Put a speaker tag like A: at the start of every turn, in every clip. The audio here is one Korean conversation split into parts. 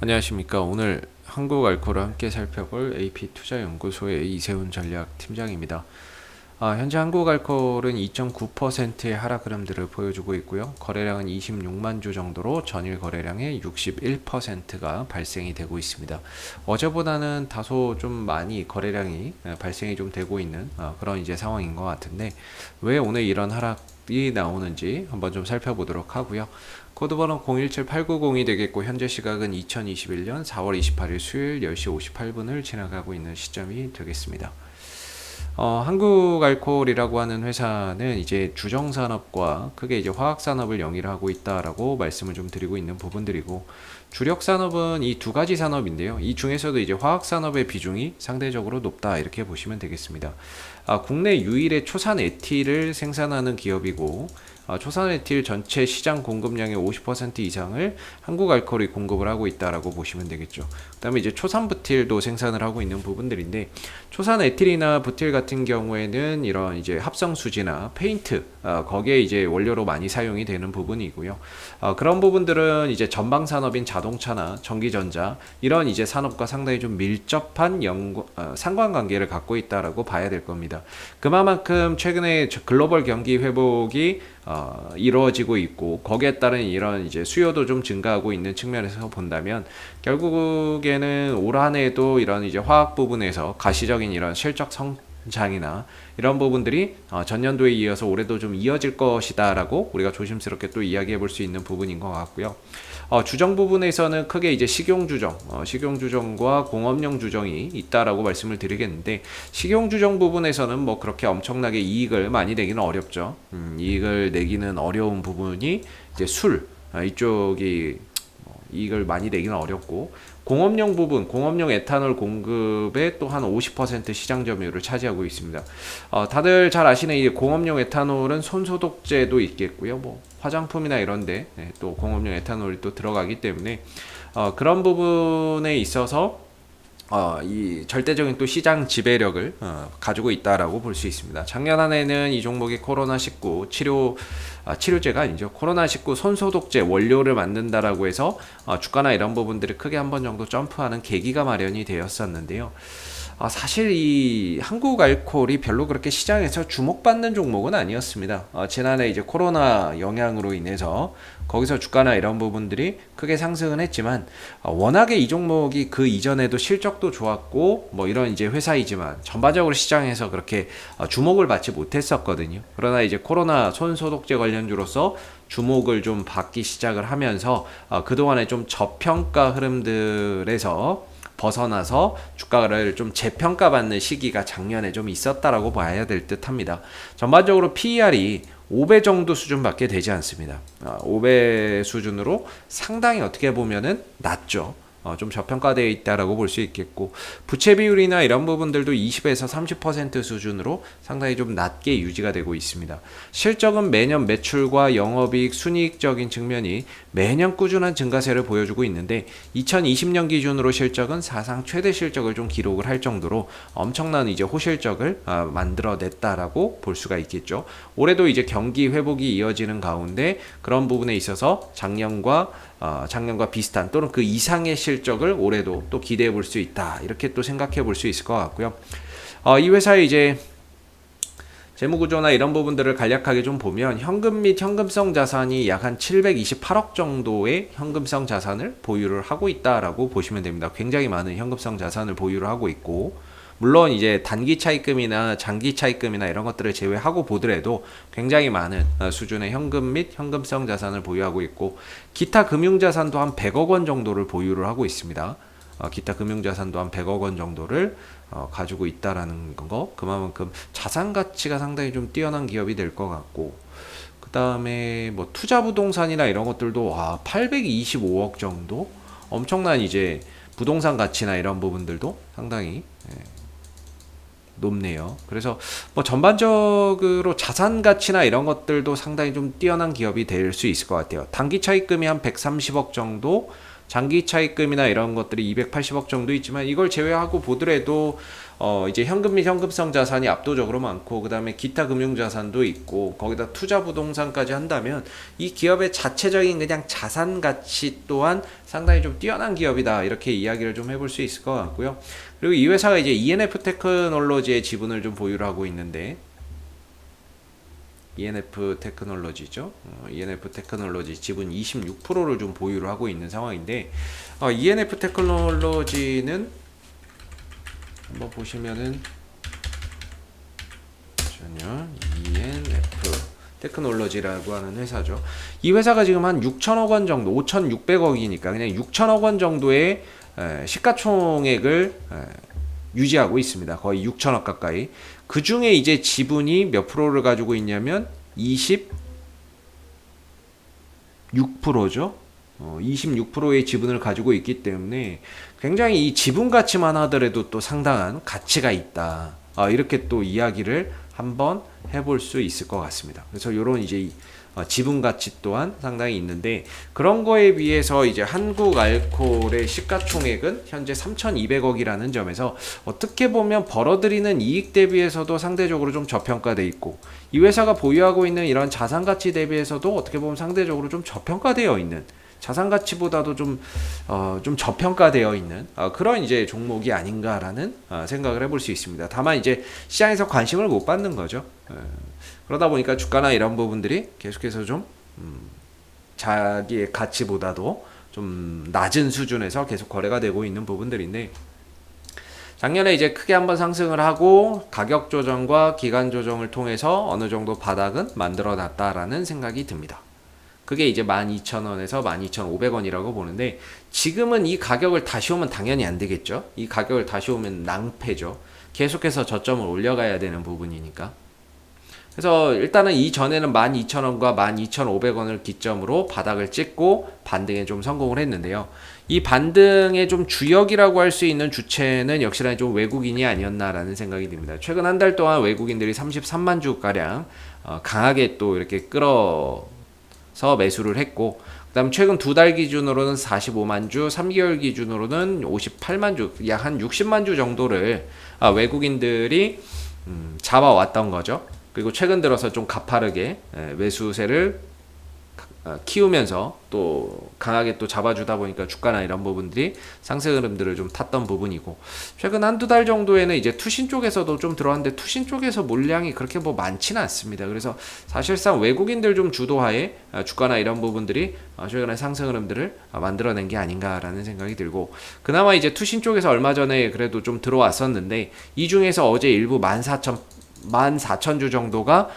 A: 안녕하십니까. 오늘 한국알코올을 함께 살펴볼 AP투자연구소의 이세훈 전략팀장입니다. 현재 한국알코올은 2.9%의 하락 흐름들을 보여주고 있고요. 거래량은 26만 주 정도로 전일 거래량의 61%가 발생이 되고 있습니다. 어제보다는 다소 좀 많이 거래량이 발생이 좀 되고 있는 그런 이제 상황인 것 같은데, 왜 오늘 이런 하락이 나오는지 한번 좀 살펴보도록 하고요. 코드번호 017890이 되겠고, 현재 시각은 2021년 4월 28일 수요일 10시 58분을 지나가고 있는 시점이 되겠습니다. 한국알코올이라고 하는 회사는 이제 주정산업과 크게 이제 화학산업을 영위하고 있다라고 말씀을 좀 드리고 있는 부분들이고, 주력 산업은 이 두 가지 산업인데요. 이 중에서도 이제 화학산업의 비중이 상대적으로 높다, 이렇게 보시면 되겠습니다. 국내 유일의 초산 에틸을 생산하는 기업이고, 초산 에틸 전체 시장 공급량의 50% 이상을 한국알코올이 공급을 하고 있다라고 보시면 되겠죠. 그다음에 이제 초산 부틸도 생산을 하고 있는 부분들인데, 초산 에틸이나 부틸 같은 경우에는 이런 이제 합성 수지나 페인트, 거기에 이제 원료로 많이 사용이 되는 부분이고요. 그런 부분들은 이제 전방 산업인 자동차나 전기전자, 이런 이제 산업과 상당히 좀 밀접한 상관관계를 갖고 있다라고 봐야 될 겁니다. 그만큼 최근에 글로벌 경기 회복이 이루어지고 있고, 거기에 따른 이런 이제 수요도 좀 증가하고 있는 측면에서 본다면, 결국에는 올 한 해도 이런 이제 화학 부분에서 가시적인 이런 실적 성장이나 이런 부분들이 전년도에 이어서 올해도 좀 이어질 것이다라고 우리가 조심스럽게 또 이야기해 볼 수 있는 부분인 것 같고요. 주정 부분에서는 크게 이제 식용 주정과 공업용 주정이 있다라고 말씀을 드리겠는데, 식용 주정 부분에서는 뭐 그렇게 엄청나게 이익을 많이 내기는 어렵죠. 이익을 내기는 어려운 부분이 이제 이쪽이 이익을 많이 내기는 어렵고, 공업용 부분, 공업용 에탄올 공급의 또 한 50% 시장 점유율을 차지하고 있습니다. 다들 잘 아시는 이 공업용 에탄올은 손소독제도 있겠고요. 뭐 화장품이나 이런데 또 공업용 에탄올이 또 들어가기 때문에 그런 부분에 있어서 이 절대적인 또 시장 지배력을 가지고 있다라고 볼 수 있습니다. 작년 한 해는 이 종목이 코로나19 치료제가 아니죠. 코로나19 손소독제 원료를 만든다라고 해서 주가나 이런 부분들이 크게 한 번 정도 점프하는 계기가 마련이 되었었는데요. 사실 이 한국알코올이 별로 그렇게 시장에서 주목받는 종목은 아니었습니다. 지난해 이제 코로나 영향으로 인해서 거기서 주가나 이런 부분들이 크게 상승은 했지만, 워낙에 이 종목이 그 이전에도 실적도 좋았고 뭐 이런 이제 회사이지만 전반적으로 시장에서 그렇게 주목을 받지 못했었거든요. 그러나 이제 코로나 손소독제 관련주로서 주목을 좀 받기 시작을 하면서 그동안에 좀 저평가 흐름들에서 벗어나서 주가를 좀 재평가받는 시기가 작년에 좀 있었다라고 봐야 될 듯합니다. 전반적으로 PER이 5배 정도 수준밖에 되지 않습니다. 5배 수준으로 상당히 어떻게 보면은 낮죠. 좀 저평가되어 있다라고 볼 수 있겠고, 부채 비율이나 이런 부분들도 20에서 30% 수준으로 상당히 좀 낮게 유지가 되고 있습니다. 실적은 매년 매출과 영업이익, 순이익적인 측면이 매년 꾸준한 증가세를 보여주고 있는데, 2020년 기준으로 실적은 사상 최대 실적을 좀 기록을 할 정도로 엄청난 이제 호실적을 만들어냈다라고 볼 수가 있겠죠. 올해도 이제 경기 회복이 이어지는 가운데 그런 부분에 있어서 작년과 비슷한 또는 그 이상의 실적을 올해도 또 기대해 볼 수 있다, 이렇게 또 생각해 볼 수 있을 것 같고요. 이 회사의 이제 재무구조나 이런 부분들을 간략하게 좀 보면, 현금 및 현금성 자산이 약 한 728억 정도의 현금성 자산을 보유를 하고 있다라고 보시면 됩니다. 굉장히 많은 현금성 자산을 보유를 하고 있고, 물론 이제 단기 차입금이나 장기 차입금이나 이런 것들을 제외하고 보더라도 굉장히 많은 수준의 현금 및 현금성 자산을 보유하고 있고, 기타 금융자산도 한 100억 원 정도를 보유를 하고 있습니다. 기타 금융자산도 한 100억 원 정도를 가지고 있다라는 거, 그만큼 자산 가치가 상당히 좀 뛰어난 기업이 될 것 같고, 그 다음에 뭐 투자 부동산이나 이런 것들도 825억 정도, 엄청난 이제 부동산 가치나 이런 부분들도 상당히 높네요. 그래서 뭐 전반적으로 자산 가치나 이런 것들도 상당히 좀 뛰어난 기업이 될 수 있을 것 같아요. 단기 차입금이 한 130억 정도, 장기 차입금이나 이런 것들이 280억 정도 있지만 이걸 제외하고 보더라도 이제 현금 및 현금성 자산이 압도적으로 많고 그다음에 기타 금융 자산도 있고 거기다 투자 부동산까지 한다면 이 기업의 자체적인 그냥 자산 가치 또한 상당히 좀 뛰어난 기업이다 이렇게 이야기를 좀 해볼 수 있을 것 같고요. 그리고 이 회사가 이제 ENF 테크놀로지의 지분을 좀 보유를 하고 있는데 ENF 테크놀로지죠. ENF 테크놀로지 지분 26%를 좀 보유를 하고 있는 상황인데 ENF 테크놀로지는 한번 보시면은 잠시만요. ENF 테크놀로지라고 하는 회사죠. 이 회사가 지금 한 6천억 원 정도, 5,600억이니까 그냥 6천억 원 정도의 시가총액을 유지하고 있습니다. 거의 6천억 가까이. 그 중에 이제 지분이 몇 프로를 가지고 있냐면 26%죠. 26%의 지분을 가지고 있기 때문에 굉장히 이 지분 가치만 하더라도 또 상당한 가치가 있다. 이렇게 또 이야기를 한번 해볼 수 있을 것 같습니다. 그래서 이런 이제 지분 가치 또한 상당히 있는데 그런 거에 비해서 이제 한국 알코올의 시가총액은 현재 3,200억이라는 점에서 어떻게 보면 벌어들이는 이익 대비해서도 상대적으로 좀 저평가돼 있고 이 회사가 보유하고 있는 이런 자산 가치 대비해서도 어떻게 보면 상대적으로 좀 저평가되어 있는 자산 가치보다도 좀 저평가되어 있는 그런 이제 종목이 아닌가라는 생각을 해볼 수 있습니다. 다만 이제 시장에서 관심을 못 받는 거죠. 그러다 보니까 주가나 이런 부분들이 계속해서 좀 자기의 가치보다도 좀 낮은 수준에서 계속 거래가 되고 있는 부분들인데 작년에 이제 크게 한번 상승을 하고 가격 조정과 기간 조정을 통해서 어느 정도 바닥은 만들어 놨다라는 생각이 듭니다. 그게 이제 12,000원에서 12,500원이라고 보는데 지금은 이 가격을 다시 오면 당연히 안 되겠죠. 이 가격을 다시 오면 낭패죠. 계속해서 저점을 올려가야 되는 부분이니까. 그래서 일단은 이전에는 12,000원과 12,500원을 기점으로 바닥을 찍고 반등에 좀 성공을 했는데요. 이 반등의 좀 주역이라고 할 수 있는 주체는 역시나 좀 외국인이 아니었나라는 생각이 듭니다. 최근 한 달 동안 외국인들이 33만 주가량 강하게 또 이렇게 끌어서 매수를 했고 그 다음 최근 두 달 기준으로는 45만 주, 3개월 기준으로는 58만 주, 약 한 60만 주 정도를 외국인들이 잡아왔던 거죠. 그리고 최근 들어서 좀 가파르게 매수세를 키우면서 또 강하게 또 잡아주다 보니까 주가나 이런 부분들이 상승 흐름들을 좀 탔던 부분이고 최근 한두 달 정도에는 이제 투신 쪽에서도 좀 들어왔는데 투신 쪽에서 물량이 그렇게 뭐 많지는 않습니다. 그래서 사실상 외국인들 좀 주도하에 주가나 이런 부분들이 최근에 상승 흐름들을 만들어낸 게 아닌가라는 생각이 들고 그나마 이제 투신 쪽에서 얼마 전에 그래도 좀 들어왔었는데 이 중에서 어제 일부 14,000주 정도가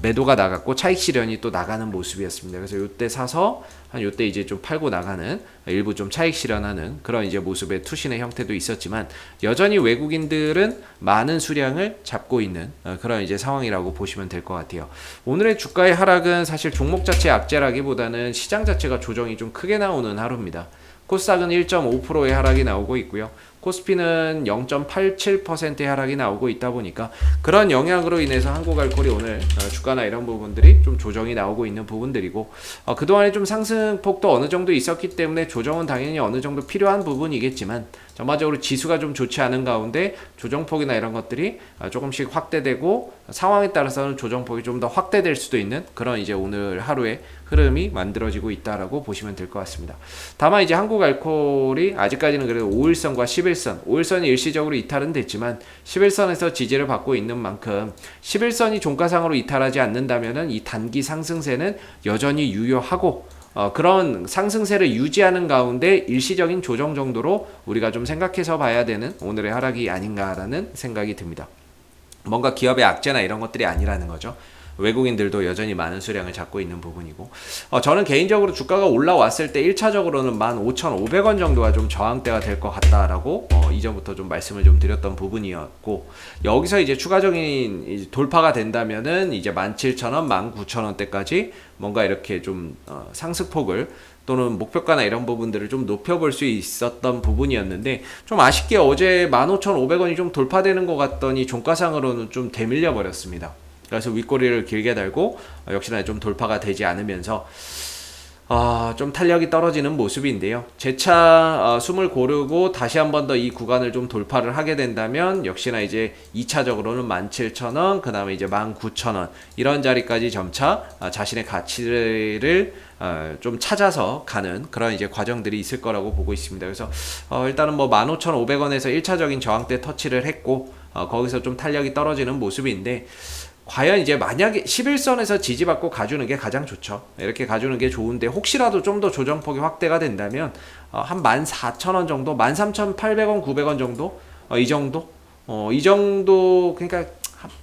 A: 매도가 나갔고 차익 실현이 또 나가는 모습이었습니다. 그래서 이때 사서 한 이때 이제 좀 팔고 나가는 일부 좀 차익 실현하는 그런 이제 모습의 투신의 형태도 있었지만 여전히 외국인들은 많은 수량을 잡고 있는 그런 이제 상황이라고 보시면 될 것 같아요. 오늘의 주가의 하락은 사실 종목 자체 악재라기보다는 시장 자체가 조정이 좀 크게 나오는 하루입니다. 코스닥은 1.5%의 하락이 나오고 있고요. 코스피는 0.87%의 하락이 나오고 있다 보니까 그런 영향으로 인해서 한국알코올이 오늘 주가나 이런 부분들이 좀 조정이 나오고 있는 부분들이고 그동안에 좀 상승폭도 어느 정도 있었기 때문에 조정은 당연히 어느 정도 필요한 부분이겠지만 전반적으로 지수가 좀 좋지 않은 가운데 조정폭이나 이런 것들이 조금씩 확대되고 상황에 따라서는 조정폭이 좀 더 확대될 수도 있는 그런 이제 오늘 하루의 흐름이 만들어지고 있다라고 보시면 될 것 같습니다. 다만 이제 한국알코올이 아직까지는 그래도 5일선과 11선, 5일선이 일시적으로 이탈은 됐지만 11선에서 지지를 받고 있는 만큼 11선이 종가상으로 이탈하지 않는다면은 이 단기 상승세는 여전히 유효하고 그런 상승세를 유지하는 가운데 일시적인 조정 정도로 우리가 좀 생각해서 봐야 되는 오늘의 하락이 아닌가라는 생각이 듭니다. 뭔가 기업의 악재나 이런 것들이 아니라는 거죠. 외국인들도 여전히 많은 수량을 잡고 있는 부분이고 저는 개인적으로 주가가 올라왔을 때 1차적으로는 15,500원 정도가 좀 저항대가 될 것 같다라고 이전부터 좀 말씀을 좀 드렸던 부분이었고 여기서 이제 추가적인 돌파가 된다면은 이제 17,000원, 19,000원대까지 뭔가 이렇게 좀 상승폭을 또는 목표가나 이런 부분들을 좀 높여볼 수 있었던 부분이었는데 좀 아쉽게 어제 15,500원이 좀 돌파되는 것 같더니 종가상으로는 좀 대밀려 버렸습니다. 그래서 윗꼬리를 길게 달고 역시나 좀 돌파가 되지 않으면서 좀 탄력이 떨어지는 모습인데요. 재차 숨을 고르고 다시 한 번 더 이 구간을 좀 돌파를 하게 된다면 역시나 이제 2차적으로는 17,000원, 그 다음에 이제 19,000원 이런 자리까지 점차 자신의 가치를 좀 찾아서 가는 그런 이제 과정들이 있을 거라고 보고 있습니다. 그래서 일단은 뭐 15,500원에서 1차적인 저항대 터치를 했고 거기서 좀 탄력이 떨어지는 모습인데, 과연 이제 만약에 11선에서 지지받고 가주는 게 가장 좋죠. 이렇게 가주는 게 좋은데, 혹시라도 좀 더 조정폭이 확대가 된다면 한 14,000원 정도, 13,800원, 900원 정도, 이 정도 그러니까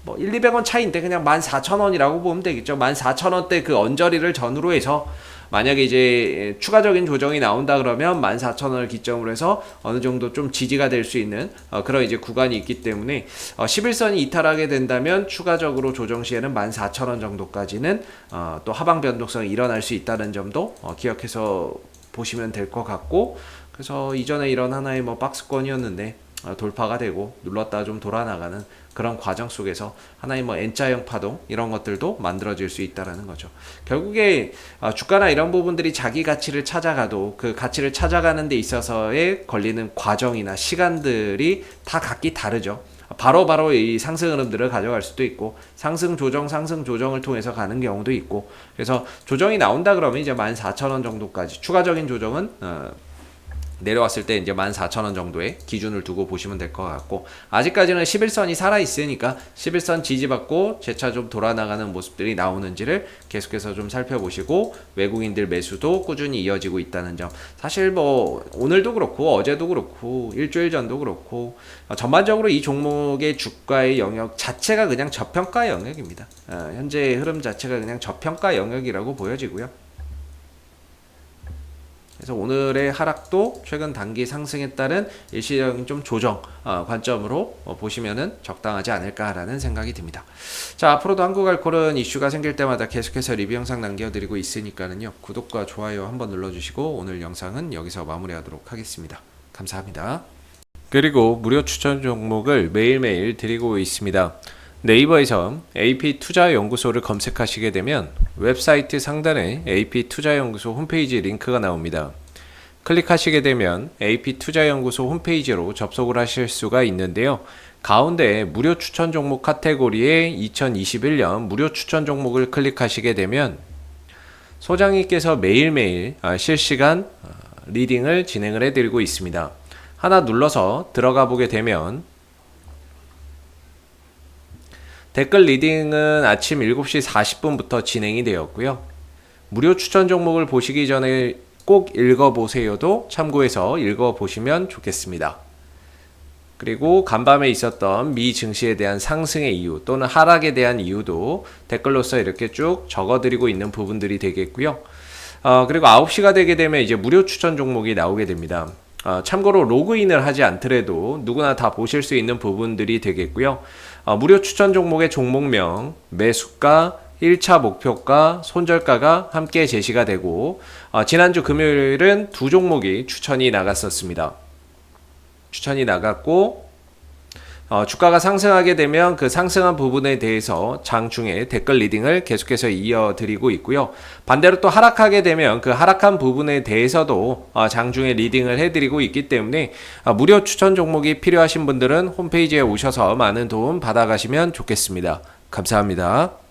A: 뭐 1, 200원 차이인데 그냥 14,000원이라고 보면 되겠죠. 14,000원대 그 언저리를 전후로 해서 만약에 이제 추가적인 조정이 나온다 그러면 14,000원을 기점으로 해서 어느 정도 좀 지지가 될 수 있는 그런 이제 구간이 있기 때문에 11선이 이탈하게 된다면 추가적으로 조정 시에는 14,000원 정도까지는 또 하방 변동성이 일어날 수 있다는 점도 기억해서 보시면 될 것 같고, 그래서 이전에 이런 하나의 뭐 박스권이었는데 돌파가 되고 눌렀다가 좀 돌아나가는 그런 과정 속에서 하나의 뭐 N자형 파동 이런 것들도 만들어질 수 있다라는 거죠. 결국에 주가나 이런 부분들이 자기 가치를 찾아가도 그 가치를 찾아가는 데 있어서의 걸리는 과정이나 시간들이 다 각기 다르죠. 바로 이 상승 흐름들을 가져갈 수도 있고, 상승 조정을 통해서 가는 경우도 있고, 그래서 조정이 나온다 그러면 이제 14,000원 정도까지 추가적인 조정은 내려왔을 때 이제 14,000원 정도의 기준을 두고 보시면 될 것 같고, 아직까지는 11선이 살아있으니까 11선 지지받고 재차 좀 돌아나가는 모습들이 나오는지를 계속해서 좀 살펴보시고, 외국인들 매수도 꾸준히 이어지고 있다는 점, 사실 뭐 오늘도 그렇고 어제도 그렇고 일주일 전도 그렇고 전반적으로 이 종목의 주가의 영역 자체가 그냥 저평가 영역입니다. 현재 흐름 자체가 그냥 저평가 영역이라고 보여지고요. 그래서 오늘의 하락도 최근 단기 상승에 따른 일시적인 좀 조정 관점으로 보시면은 적당하지 않을까라는 생각이 듭니다. 자, 앞으로도 한국알콜은 이슈가 생길 때마다 계속해서 리뷰 영상 남겨드리고 있으니까는요, 구독과 좋아요 한번 눌러주시고 오늘 영상은 여기서 마무리하도록 하겠습니다. 감사합니다. 그리고 무료 추천 종목을 매일매일 드리고 있습니다. 네이버에서 AP투자연구소를 검색하시게 되면 웹사이트 상단에 AP투자연구소 홈페이지 링크가 나옵니다. 클릭하시게 되면 AP투자연구소 홈페이지로 접속을 하실 수가 있는데요. 가운데 무료 추천 종목 카테고리에 2021년 무료 추천 종목을 클릭하시게 되면 소장님께서 매일매일 실시간 리딩을 진행을 해드리고 있습니다. 하나 눌러서 들어가 보게 되면 댓글 리딩은 아침 7시 40분부터 진행이 되었고요. 무료 추천 종목을 보시기 전에 꼭 읽어보세요도 참고해서 읽어보시면 좋겠습니다. 그리고 간밤에 있었던 미 증시에 대한 상승의 이유 또는 하락에 대한 이유도 댓글로서 이렇게 쭉 적어드리고 있는 부분들이 되겠고요. 그리고 9시가 되게 되면 이제 무료 추천 종목이 나오게 됩니다. 참고로 로그인을 하지 않더라도 누구나 다 보실 수 있는 부분들이 되겠고요. 무료 추천 종목의 종목명, 매수가, 1차 목표가, 손절가가 함께 제시가 되고, 지난주 금요일은 두 종목이 추천이 나갔었습니다. 추천이 나갔고, 주가가 상승하게 되면 그 상승한 부분에 대해서 장중에 댓글 리딩을 계속해서 이어드리고 있고요. 반대로 또 하락하게 되면 그 하락한 부분에 대해서도 장중에 리딩을 해드리고 있기 때문에 무료 추천 종목이 필요하신 분들은 홈페이지에 오셔서 많은 도움 받아가시면 좋겠습니다. 감사합니다.